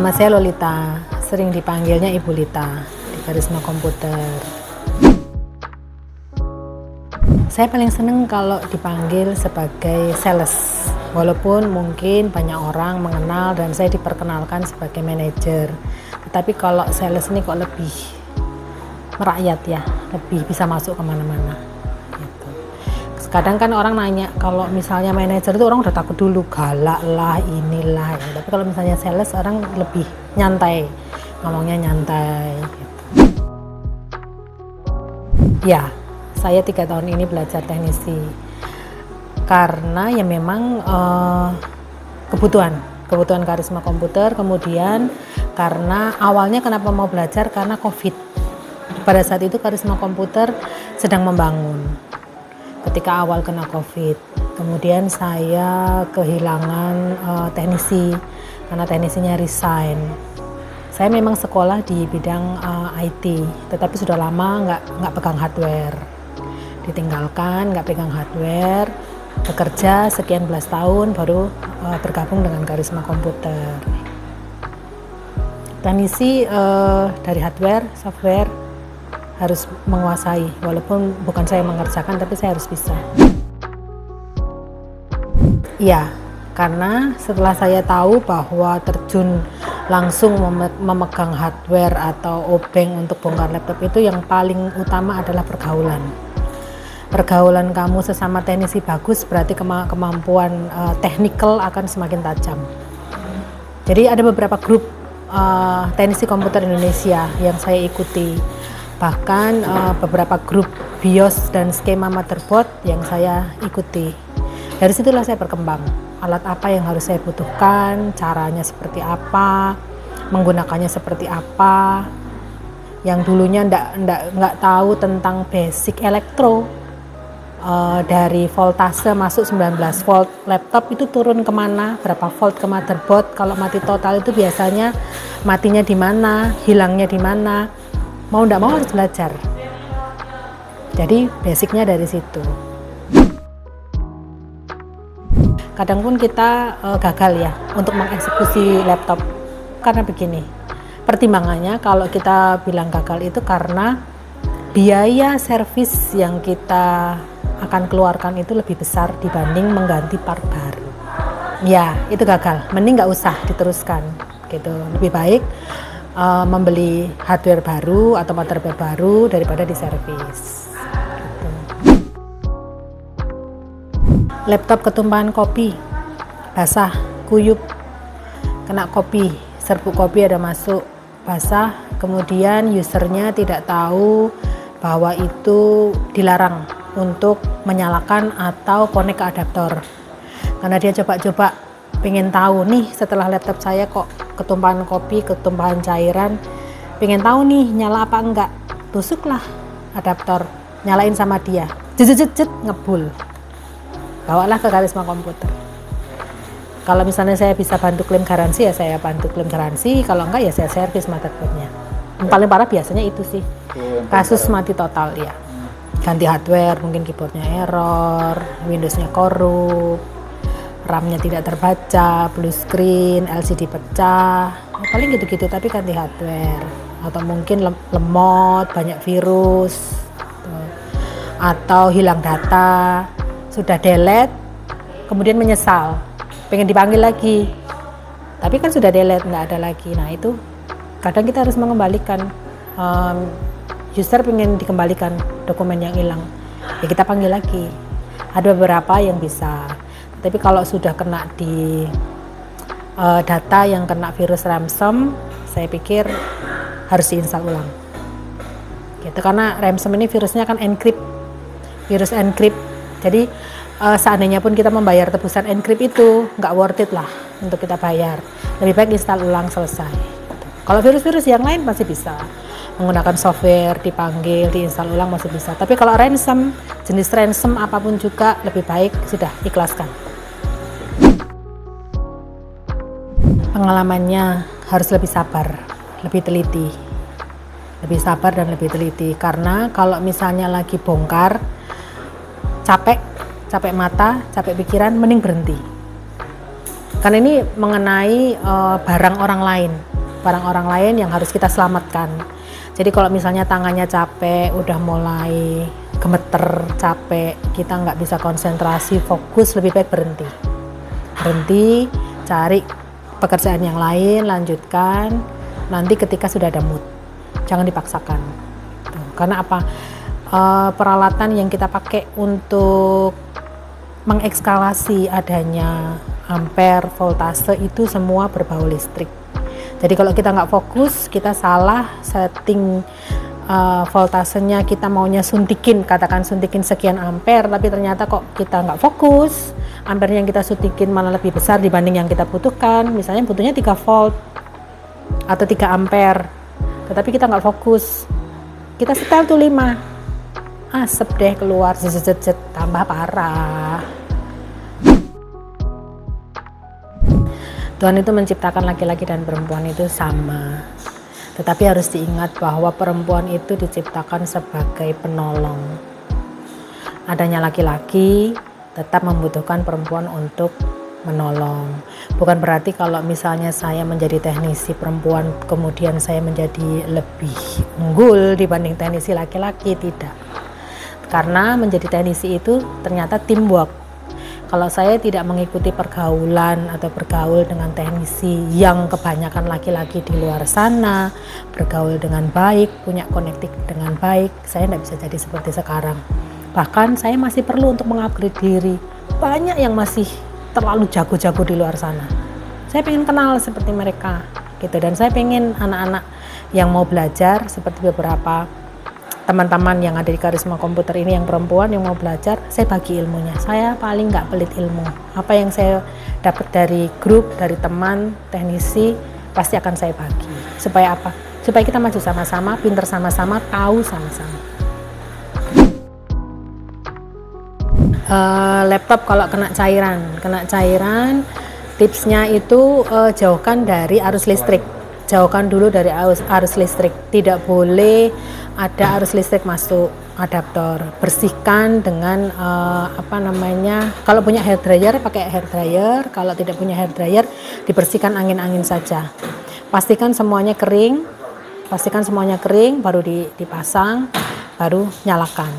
Nama saya Lolita, sering dipanggilnya Ibu Lita di Karisma Komputer. Saya paling seneng kalau dipanggil sebagai sales, walaupun mungkin banyak orang mengenal dan saya diperkenalkan sebagai manajer. Tetapi kalau sales ini kok lebih merakyat ya, lebih bisa masuk kemana-mana. Kadang kan orang nanya, kalau misalnya manajer itu orang udah takut dulu, galak lah, inilah. Ya. Tapi kalau misalnya sales, orang lebih nyantai, ngomongnya nyantai. Gitu. Ya, saya 3 tahun ini belajar teknisi. Karena ya memang kebutuhan Karisma Komputer. Kemudian karena awalnya kenapa mau belajar, karena COVID. Pada saat itu Karisma Komputer sedang membangun. Ketika awal kena COVID, kemudian saya kehilangan teknisi karena teknisinya resign. Saya memang sekolah di bidang IT, tetapi sudah lama nggak pegang hardware. Ditinggalkan, nggak pegang hardware, bekerja sekian belas tahun baru bergabung dengan Karisma Komputer. Teknisi dari hardware, software, harus menguasai, walaupun bukan saya mengerjakan tapi saya harus bisa. Iya, karena setelah saya tahu bahwa terjun langsung memegang hardware atau obeng untuk bongkar laptop itu yang paling utama adalah pergaulan. Pergaulan kamu sesama teknisi bagus, berarti kemampuan technical akan semakin tajam. Jadi ada beberapa grup teknisi komputer Indonesia yang saya ikuti. Bahkan beberapa grup BIOS dan skema motherboard yang saya ikuti. Dari situlah saya berkembang. Alat apa yang harus saya butuhkan, caranya seperti apa, menggunakannya seperti apa. Yang dulunya nggak tahu tentang basic elektro. Dari voltase masuk 19 volt, laptop itu turun kemana, berapa volt ke motherboard. Kalau mati total itu biasanya matinya di mana, hilangnya di mana. Mau nggak mau harus belajar. Jadi basicnya dari situ. Kadang pun kita gagal ya untuk mengeksekusi laptop karena begini. Pertimbangannya kalau kita bilang gagal itu karena biaya servis yang kita akan keluarkan itu lebih besar dibanding mengganti part baru. Ya, itu gagal. Mending nggak usah diteruskan. Gitu. Lebih baik membeli hardware baru atau motherboard baru daripada diservis. Gitu. Laptop ketumpahan kopi, basah, kuyup, kena kopi, serbuk kopi ada masuk, basah, kemudian usernya tidak tahu bahwa itu dilarang untuk menyalakan atau connect ke adaptor. Karena dia coba-coba pengen tahu nih setelah laptop saya kok ketumpahan kopi, ketumpahan cairan, pengen tahu nih nyala apa enggak, tusuklah adaptor, nyalain sama dia, jet ngebul, bawalah ke Karisma Komputer. Kalau misalnya saya bisa bantu klaim garansi ya saya bantu klaim garansi, kalau enggak ya saya servis motherboardnya. Yang paling parah biasanya itu sih, kasus mati total ya, ganti hardware, mungkin keyboardnya error, Windowsnya korup, RAM-nya tidak terbaca, blue screen, LCD pecah, paling gitu-gitu, tapi ganti hardware. Atau mungkin lemot, banyak virus, atau hilang data, sudah delete, kemudian menyesal, pengen dipanggil lagi, tapi kan sudah delete, nggak ada lagi. Nah itu kadang kita harus mengembalikan, user pengen dikembalikan dokumen yang hilang, ya kita panggil lagi. Ada beberapa yang bisa. Tapi kalau sudah kena di data yang kena virus ransom, saya pikir harus diinstal ulang. Gitu, karena ransom ini virusnya kan encrypt, virus encrypt. Jadi seandainya pun kita membayar tebusan encrypt itu nggak worth it lah untuk kita bayar. Lebih baik install ulang selesai. Gitu. Kalau virus-virus yang lain masih bisa. Menggunakan software, dipanggil, diinstal ulang masih bisa. Tapi kalau ransom, jenis ransom apapun juga lebih baik sudah ikhlaskan. Pengalamannya harus lebih sabar, lebih teliti. Lebih sabar dan lebih teliti. Karena kalau misalnya lagi bongkar, capek mata, capek pikiran, mending berhenti. Karena ini mengenai barang orang lain. barang orang lain yang harus kita selamatkan. Jadi kalau misalnya tangannya capek, udah mulai gemeter, capek, kita nggak bisa konsentrasi, fokus, lebih baik berhenti, cari pekerjaan yang lain, lanjutkan. Nanti ketika sudah ada mood, jangan dipaksakan. Tuh, karena apa? Peralatan yang kita pakai untuk mengekskalasi adanya ampere, voltase itu semua berbau listrik. Jadi kalau kita nggak fokus, kita salah setting voltasenya, kita maunya suntikin, katakan suntikin sekian ampere, tapi ternyata kok kita nggak fokus, ampere yang kita suntikin malah lebih besar dibanding yang kita butuhkan. Misalnya butuhnya 3 volt atau 3 ampere, tetapi kita nggak fokus, kita setel tuh 5, asap deh keluar, zet, tambah parah. Tuhan itu menciptakan laki-laki dan perempuan itu sama. Tetapi harus diingat bahwa perempuan itu diciptakan sebagai penolong. Adanya laki-laki tetap membutuhkan perempuan untuk menolong. Bukan berarti kalau misalnya saya menjadi teknisi perempuan, kemudian saya menjadi lebih unggul dibanding teknisi laki-laki, tidak. Karena menjadi teknisi itu ternyata teamwork. Kalau saya tidak mengikuti pergaulan atau bergaul dengan teknisi yang kebanyakan laki-laki di luar sana, bergaul dengan baik, punya konektif dengan baik, saya tidak bisa jadi seperti sekarang. Bahkan saya masih perlu untuk mengupgrade diri. Banyak yang masih terlalu jago-jago di luar sana. Saya pengen kenal seperti mereka, gitu. Dan saya pengen anak-anak yang mau belajar seperti beberapa teman-teman yang ada di Karisma Komputer ini yang perempuan yang mau belajar, saya bagi ilmunya. Saya paling nggak pelit ilmu. Apa yang saya dapat dari grup, dari teman, teknisi, pasti akan saya bagi. Supaya apa? Supaya kita maju sama-sama, pinter sama-sama, tahu sama-sama. Laptop kalau kena cairan, tipsnya itu jauhkan dari arus listrik. Jauhkan dulu dari arus listrik. Tidak boleh ada arus listrik masuk adaptor. Bersihkan dengan kalau punya hair dryer pakai hair dryer, kalau tidak punya hair dryer dibersihkan angin-angin saja. Pastikan semuanya kering, baru dipasang, baru nyalakan.